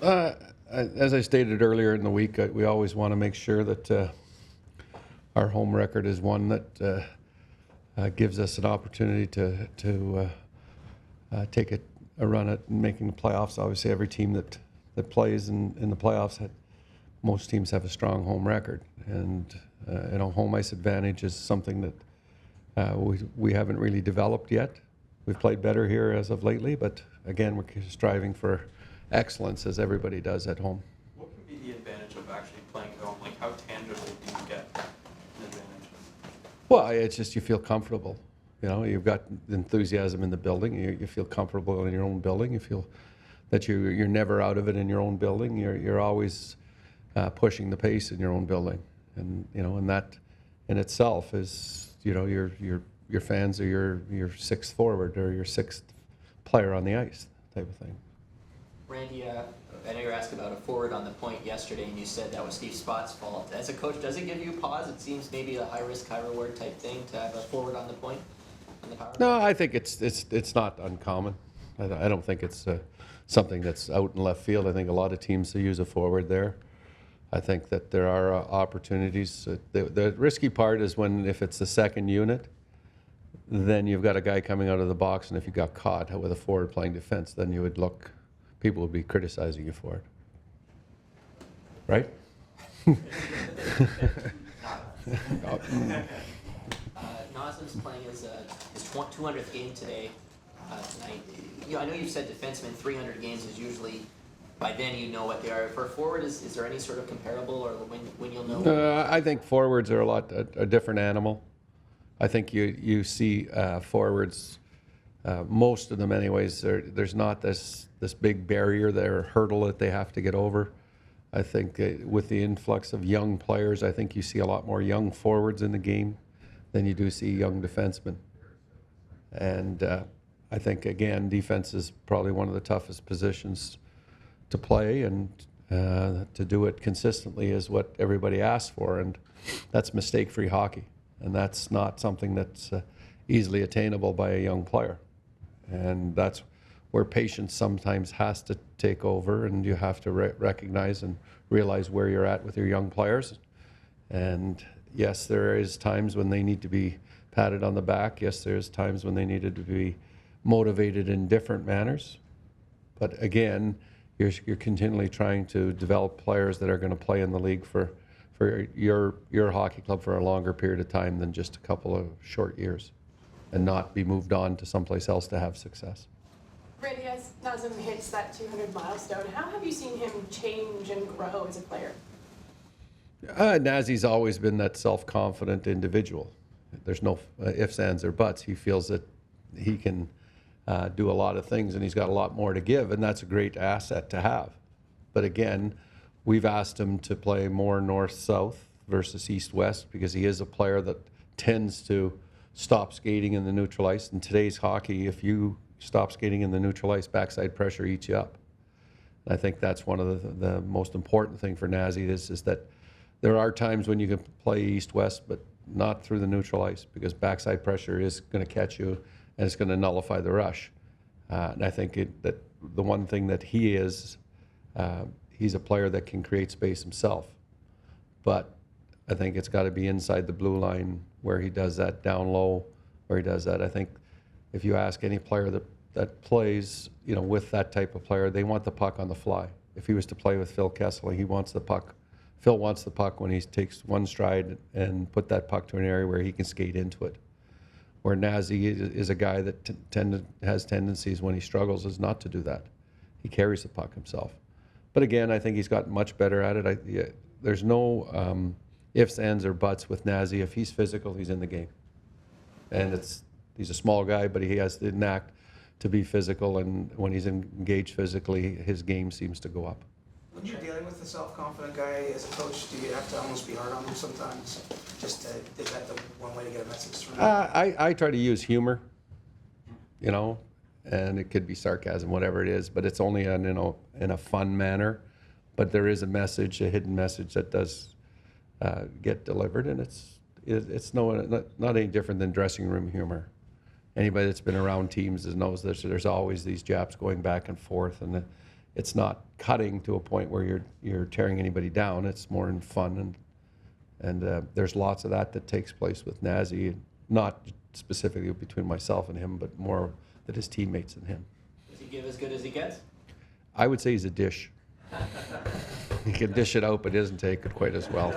As I stated earlier in the week, we always want to make sure that our home record is one that gives us an opportunity to take a run at making the playoffs. Obviously, every team that plays in the playoffs, most teams have a strong home record, and home ice advantage is something that we haven't really developed yet. We've played better here as of lately, but again, we're striving for excellence as everybody does at home. What can be the advantage of actually playing at home? Like, how tangible do you get an advantage? Well, it's just you feel comfortable. You've got enthusiasm in the building. You feel comfortable in your own building. You feel that you're never out of it in your own building. You're always pushing the pace in your own building, and that in itself is your fans are your sixth forward or your sixth player on the ice type of thing. Randy, I know you were asked about a forward on the point yesterday, and you said that was Steve Spott's fault. As a coach, does it give you pause? It seems maybe a high risk, high reward type thing to have a forward on the point on the power play. No, I think it's not uncommon. I don't think it's something that's out in left field. I think a lot of teams use a forward there. I think that there are opportunities. The risky part is if it's the second unit, then you've got a guy coming out of the box, and if you got caught with a forward playing defense, then people would be criticizing you for it. Right? Nazem's playing his 200th game today, tonight. I know you've said defensemen 300 games is usually, by then you know what they are. For a forward, is there any sort of comparable, or when you'll know? I think forwards are a different animal. I think you see forwards, most of them anyways, there's not this big barrier there, hurdle that they have to get over. I think with the influx of young players, I think you see a lot more young forwards in the game than you do see young defensemen. And I think, again, defense is probably one of the toughest positions to play, and to do it consistently is what everybody asks for, and that's mistake-free hockey. And that's not something that's easily attainable by a young player. And that's where patience sometimes has to take over, and you have to recognize and realize where you're at with your young players. And yes, there is times when they need to be patted on the back. Yes, there's times when they needed to be motivated in different manners. But again, you're continually trying to develop players that are going to play in the league for your hockey club for a longer period of time than just a couple of short years, and not be moved on to someplace else to have success. Randy, as Nazem hits that 200 milestone, how have you seen him change and grow as a player? Nazi's always been that self-confident individual. There's no ifs, ands, or buts. He feels that he can do a lot of things, and he's got a lot more to give, and that's a great asset to have. But again, we've asked him to play more north-south versus east-west, because he is a player that tends to stop skating in the neutral ice. In today's hockey, if you stop skating in the neutral ice, backside pressure eats you up. And I think that's one of the most important thing for Nazi is that there are times when you can play east-west, but not through the neutral ice, because backside pressure is going to catch you, and it's going to nullify the rush. And I think that the one thing that he is, he's a player that can create space himself. But I think it's got to be inside the blue line where he does that, down low where he does that. I think if you ask any player that plays, with that type of player, they want the puck on the fly. If he was to play with Phil Kessel, he wants the puck. Phil wants the puck when he takes one stride and put that puck to an area where he can skate into it. Where Nazi is a guy that has tendencies when he struggles is not to do that. He carries the puck himself. But again, I think he's gotten much better at it. There's no ifs, ands, or buts with Nazi. If he's physical, he's in the game. And he's a small guy, but he has the knack to be physical, and when he's engaged physically, his game seems to go up. When you're dealing with a self-confident guy as a coach, do you have to almost be hard on him sometimes? Is that the one way to get a message through? I try to use humor, and it could be sarcasm, whatever it is, but it's only in a fun manner. But there is a message, a hidden message that does get delivered, and it's not any different than dressing room humor. Anybody that's been around teams knows that there's always these japs going back and forth, and it's not cutting to a point where you're tearing anybody down. It's more in fun, and there's lots of that takes place with Nazi, not specifically between myself and him, but more that his teammates and him. Does he give as good as he gets? I would say he's a dish. He can dish it out, but he doesn't take it quite as well.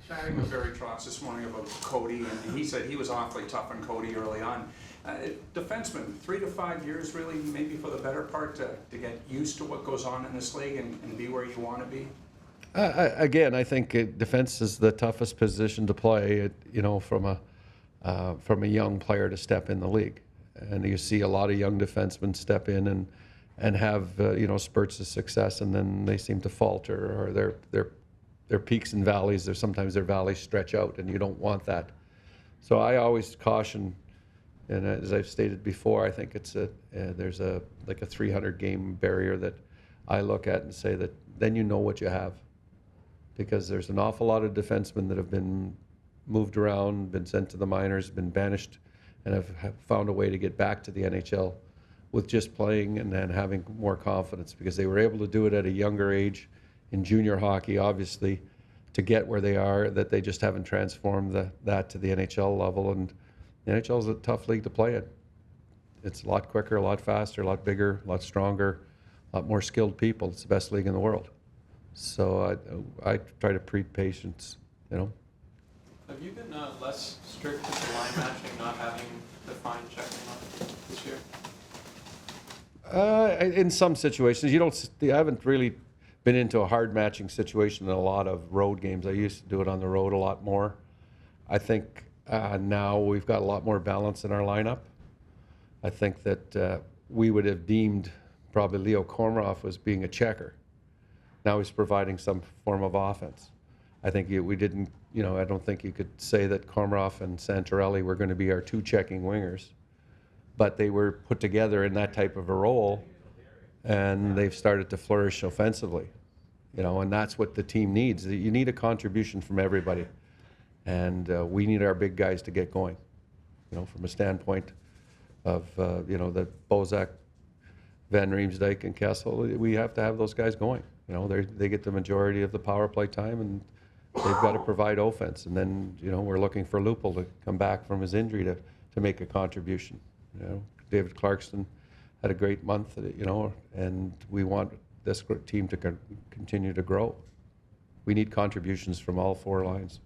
Chatting with Barry Trotz this morning about Cody, and he said he was awfully tough on Cody early on. Defenseman, 3 to 5 years really, maybe for the better part, to get used to what goes on in this league and be where you want to be? Again, I think defense is the toughest position to play, from a young player to step in the league. And you see a lot of young defensemen step in and have spurts of success, and then they seem to falter, or their peaks and valleys. Sometimes their valleys stretch out, and you don't want that. So I always caution, and as I've stated before, I think there's a 300 game barrier that I look at and say that then you know what you have, because there's an awful lot of defensemen that have been moved around, been sent to the minors, been banished, and have found a way to get back to the NHL with just playing and then having more confidence, because they were able to do it at a younger age in junior hockey, obviously, to get where they are, that they just haven't transformed that to the NHL level. And the NHL is a tough league to play in. It's a lot quicker, a lot faster, a lot bigger, a lot stronger, a lot more skilled people. It's the best league in the world. So I try to preach patience, Have you been less strict with the line matching, not having defined checking on this year? In some situations, I haven't really been into a hard matching situation in a lot of road games. I used to do it on the road a lot more. I think now we've got a lot more balance in our lineup. I think that we would have deemed probably Leo Komarov as being a checker. Now he's providing some form of offense. I think we didn't, I don't think you could say that Komarov and Santorelli were going to be our two checking wingers, but they were put together in that type of a role, and they've started to flourish offensively, and that's what the team needs. You need a contribution from everybody, and we need our big guys to get going, from a standpoint of, the Bozak, Van Riemsdyk, and Kessel. We have to have those guys going. They get the majority of the power play time, and they've got to provide offense. And then, we're looking for Lupul to come back from his injury to make a contribution. David Clarkson had a great month, and we want this team to continue to grow. We need contributions from all four lines.